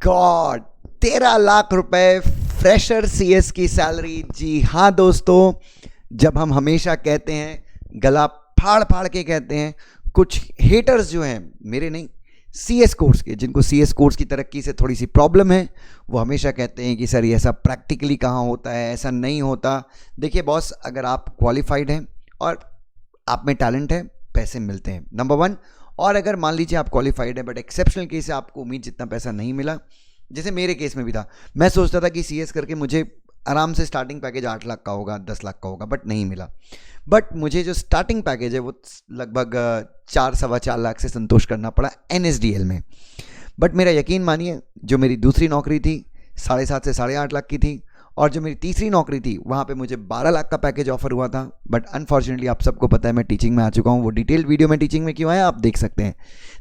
God, 13 lakh रुपए fresher CS की salary. जी हाँ दोस्तों, जब हम हमेशा कहते हैं, गला फाड़ फाड़ के कहते हैं, कुछ हेटर्स जो हैं, मेरे नहीं, सीएस कोर्स के, जिनको सीएस कोर्स की तरक्की से थोड़ी सी प्रॉब्लम है, वो हमेशा कहते हैं कि सर ये ऐसा प्रैक्टिकली कहाँ होता है, ऐसा नहीं होता। देखिए बॉस, अगर आप क्वालिफाइड हैं और आप में टैलेंट है, पैसे मिलते हैं, नंबर 1। और अगर मान लीजिए आप क्वालिफाइड है बट एक्सेप्शनल केस से आपको उम्मीद जितना पैसा नहीं मिला, जैसे मेरे केस में भी था, मैं सोचता था कि सीएस करके मुझे आराम से स्टार्टिंग पैकेज 8 लाख का होगा, 10 लाख का होगा, बट नहीं मिला। बट मुझे जो स्टार्टिंग पैकेज है वो लगभग 4-4.25 लाख से संतोष करना पड़ा एनएसडीएल में। बट मेरा यकीन मानिए, जो मेरी दूसरी नौकरी थी 7.5 से 8.5 लाख की थी, और जो मेरी तीसरी नौकरी थी वहाँ पे मुझे 12 लाख का पैकेज ऑफर हुआ था। बट अनफॉर्चुनेटली आप सबको पता है मैं टीचिंग में आ चुका हूँ, वो डिटेल्ड वीडियो में टीचिंग में क्यों आया आप देख सकते हैं।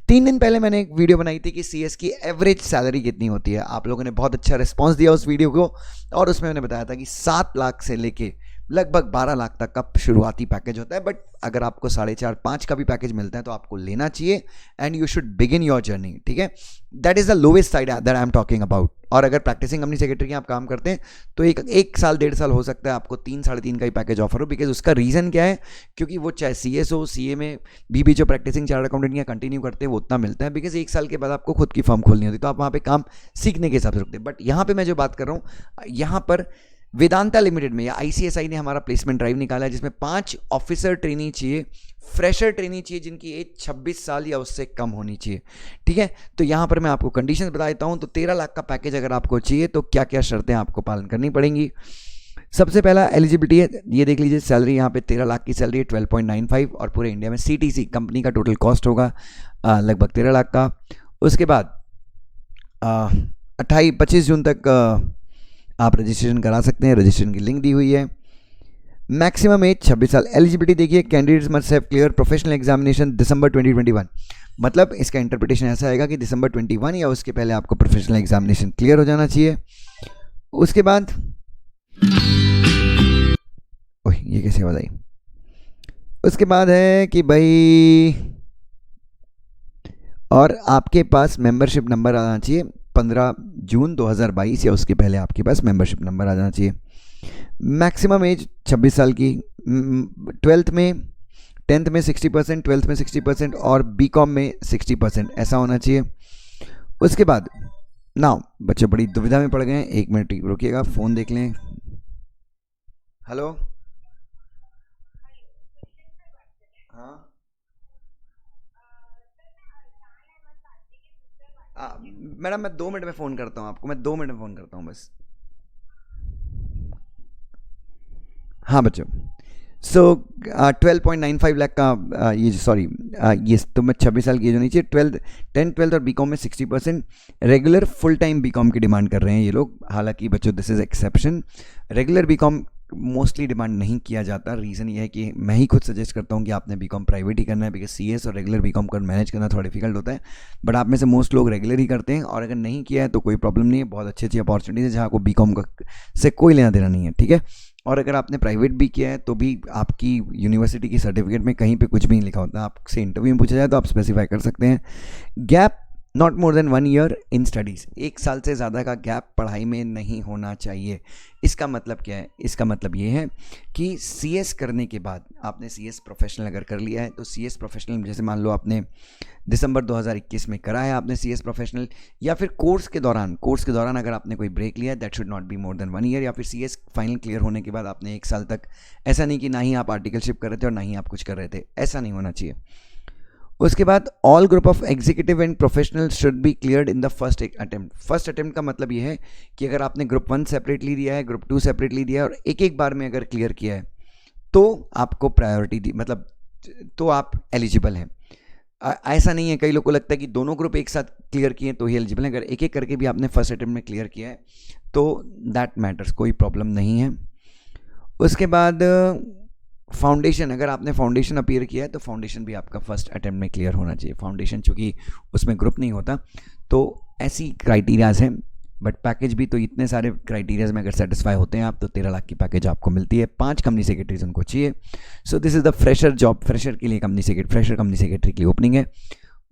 3 दिन पहले मैंने एक वीडियो बनाई थी कि सीएस की एवरेज सैलरी कितनी होती है। आप लोगों ने बहुत अच्छा रिस्पॉन्स दिया उस वीडियो को, और उसमें मैंने बताया था कि 7 लाख से लेके लगभग 12 लाख तक का शुरुआती पैकेज होता है। बट अगर आपको 4.5-5 का भी पैकेज मिलता है तो आपको लेना चाहिए, and you should begin your journey, ठीक है। That is the lowest side that I am talking about. और अगर प्रैक्टिसिंग कंपनी सेक्रेटरी के आप काम करते हैं तो एक साल 1.5 साल हो सकता है आपको 3-3.5 का ही पैकेज ऑफर हो। बिकॉज उसका रीज़न क्या है, क्योंकि वो चाहे सीएस हो, सीए में भी जो प्रैक्टिसिंग चार्टर्ड अकाउंटेंट या कंटिन्यू करते हैं वो उतना मिलता है। बिकॉज 1 साल के बाद आपको खुद की फर्म खोलनी होती है, तो आप वहाँ पे काम सीखने के हिसाब से रुकते हैं। बट यहाँ पे मैं जो बात कर रहा हूँ, यहाँ पर वेदांता लिमिटेड में या आईसीएसआई ने हमारा प्लेसमेंट ड्राइव निकाला है, जिसमें 5 ऑफिसर ट्रेनी चाहिए, फ्रेशर ट्रेनी चाहिए, जिनकी एज 26 साल या उससे कम होनी चाहिए, ठीक है। तो यहाँ पर मैं आपको कंडीशंस बता देता हूँ। तो 13 लाख का पैकेज अगर आपको चाहिए तो क्या क्या शर्तें आपको पालन करनी पड़ेंगी। सबसे पहला एलिजिबिलिटी है, ये देख लीजिए, सैलरी यहाँ पे 13 लाख की सैलरी है, 12.95, और पूरे इंडिया में सीटीसी कंपनी का टोटल कॉस्ट होगा लगभग 13 लाख का। उसके बाद 25 जून तक आप रजिस्ट्रेशन करा सकते हैं, रजिस्ट्रेशन की लिंक दी हुई है। मैक्सिमम एज 26 साल। एलिजिबिलिटी देखिए, candidates must have clear professional examination December 2021। मतलब इसका इंटरप्रिटेशन ऐसा आएगा कि दिसंबर 21 या उसके पहले आपको प्रोफेशनल एग्जामिनेशन क्लियर हो जाना चाहिए। उसके बाद ओह, ये कैसे आवाज आई। उसके बाद है कि भाई, और आपके पास मेंबरशिप नंबर आना चाहिए 15 जून 2022 या उसके पहले आपके पास मेंबरशिप नंबर आ जाना चाहिए। मैक्सिमम एज 26 साल की। 10th में 60%, 12th में 60% और बीकॉम में 60%, ऐसा होना चाहिए। उसके बाद नाउ बच्चे बड़ी दुविधा में पड़ गए हैं, 1 मिनट रुकिएगा, फ़ोन देख लें। हेलो, हाँ मैडम, मैं 2 मिनट में फ़ोन करता हूँ आपको, मैं 2 मिनट में फ़ोन करता हूँ बस। हाँ बच्चों, सो 12.95 लाख का ये सॉरी ये तो मैं 26 साल की एज होनी चाहिए। 10th 12th और बीकॉम में 60%। रेगुलर फुल टाइम बीकॉम की डिमांड कर रहे हैं ये लोग। हालांकि बच्चों this is exception, regular BCom mostly demand नहीं किया जाता। रीज़न ये है कि मैं ही खुद सजेस्ट करता हूँ कि आपने बीकॉम प्राइवेट ही करना है, बिकॉज सीएस और रेगुलर बीकॉम को मैनेज करना थोड़ा डिफिकल्ट होता है। बट आप में से मोस्ट लोग रेगुलर ही करते हैं, और अगर नहीं किया है तो कोई प्रॉब्लम नहीं है, बहुत अच्छी अच्छी अपॉर्चुनिटीज़ है जहाँ को बीकॉम से कोई लेना देना नहीं है, ठीक है। और अगर आपने प्राइवेट भी किया है तो भी आपकी यूनिवर्सिटी की सर्टिफिकेट में कहीं पे कुछ भी नहीं लिखा होता। आपसे इंटरव्यू में पूछा जाए तो आप स्पेसिफाई कर सकते हैं। Gap not more than 1 year in studies. 1 साल से ज़्यादा का गैप पढ़ाई में नहीं होना चाहिए। इसका मतलब क्या है? इसका मतलब ये है कि सीएस करने के बाद, आपने सीएस प्रोफेशनल अगर कर लिया है तो सीएस प्रोफेशनल, जैसे मान लो आपने दिसंबर 2021 में करा है आपने सीएस प्रोफेशनल, या फिर कोर्स के दौरान अगर आपने कोई ब्रेक लिया है, that should not be more than 1 year. या फिर सीएस फाइनल क्लियर होने के बाद आपने 1 साल तक, ऐसा नहीं कि ना ही आप आर्टिकलशिप कर रहे थे और ना ही आप कुछ कर रहे थे, ऐसा नहीं होना चाहिए। उसके बाद all group of executive and professional should be cleared in the first attempt. First attempt का मतलब ये है कि अगर आपने ग्रुप 1 सेपरेटली दिया है, ग्रुप 2 सेपरेटली दिया है, और एक बार में अगर क्लियर किया है तो आपको प्रायोरिटी दी, मतलब तो आप एलिजिबल हैं। ऐसा नहीं है, कई लोगों को लगता है कि दोनों ग्रुप एक साथ क्लियर किए तो ही एलिजिबल है। अगर एक एक करके भी आपने फर्स्ट अटेम्प्ट में क्लियर किया है तो दैट मैटर्स, कोई प्रॉब्लम नहीं है। उसके बाद फाउंडेशन, अगर आपने फाउंडेशन अपीयर किया है तो फाउंडेशन भी आपका फर्स्ट अटेम्प्ट में क्लियर होना चाहिए। फाउंडेशन चूँकि उसमें ग्रुप नहीं होता, तो ऐसी क्राइटेरियाज हैं। बट पैकेज भी तो इतने सारे क्राइटेरियाज में अगर सेटिस्फाई होते हैं आप तो 13 लाख की पैकेज आपको मिलती है। 5 कंपनी सेक्रेटरीज उनको चाहिए। So this is the fresher job, fresher के लिए company secretary, fresher company secretary की ओपनिंग है।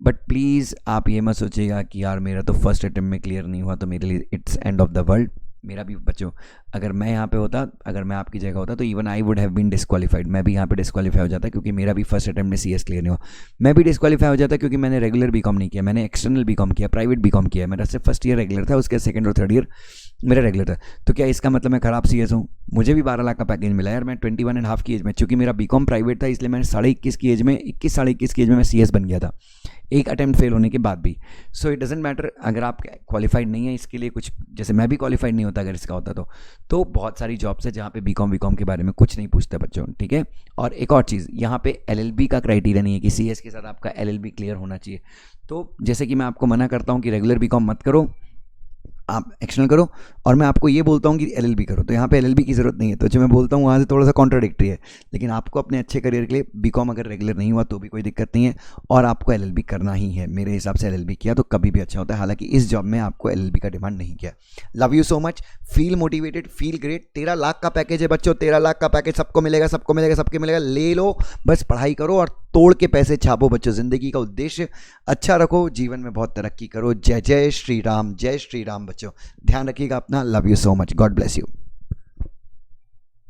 बट प्लीज़ आप ये मत सोचिएगा कि यार मेरा तो फर्स्ट अटेम्प्ट में क्लियर नहीं हुआ तो मेरे लिए it's end of the world. मेरा भी बच्चों, अगर मैं यहाँ पे होता, अगर मैं आपकी जगह होता तो even I would have been disqualified. मैं भी यहाँ पे डिस्क्वालीफाई हो जाता क्योंकि मेरा भी फर्स्ट अटेम्प्ट में CS क्लियर नहीं हुआ। मैं भी डिस्क्वालीफाई हो जाता क्योंकि मैंने रेगुलर बीकॉम नहीं किया, मैंने एक्सटर्नल बीकॉम किया, प्राइवेट बीकॉम किया। मेरा सिर्फ फर्स्ट ईयर रेगुलर था, उसके सेकंड और थर्ड ईयर मेरा रेगुलर था। तो क्या इसका मतलब मैं ख़राब CS हूँ? मुझे भी 12 लाख का पैकेज मिला यार। मैं 21.5 की एज में, चूँकि मेरा बीकॉम प्राइवेट था इसलिए मैंने 21.5 की एज में, 21 की एज में मैं CS बन गया था, एक अटेम्प्ट फेल होने के बाद भी। सो इट डजेंट मैटर अगर आप क्वालिफाइड नहीं है इसके लिए कुछ, जैसे मैं भी क्वालिफाइड नहीं होता अगर इसका होता तो बहुत सारी जॉब्स है जहाँ पे बीकॉम के बारे में कुछ नहीं पूछते बच्चों, ठीक है। और एक और चीज़, यहाँ पे LLB का क्राइटेरिया नहीं है कि CS के साथ आपका LLB क्लियर होना चाहिए। तो जैसे कि मैं आपको मना करता हूँ कि रेगुलर बीकॉम मत करो, आप एक्शनल करो, और मैं आपको ये बोलता हूँ कि LLB करो, तो यहाँ पे LLB की ज़रूरत नहीं है। तो जो मैं बोलता हूँ वहाँ से थोड़ा सा कॉन्ट्राडिक्टरी है, लेकिन आपको अपने अच्छे करियर के लिए बीकॉम अगर रेगुलर नहीं हुआ तो भी कोई दिक्कत नहीं है, और आपको LLB करना ही है। मेरे हिसाब से LLB किया तो कभी भी अच्छा होता है, हालांकि इस जॉब में आपको LLB का डिमांड नहीं किया। Love you so much, feel motivated, feel great. 13 lakh का पैकेज है बच्चों, 13 लाख का पैकेज सबको मिलेगा, सबको मिलेगा, सबके मिलेगा। ले लो, बस पढ़ाई करो और तोड़ के पैसे छापो बच्चों। ज़िंदगी का उद्देश्य अच्छा रखो, जीवन में बहुत तरक्की करो। जय जय श्री राम, जय श्री राम बच्चों। ध्यान रखिएगा अपना। Love you so much, God bless you.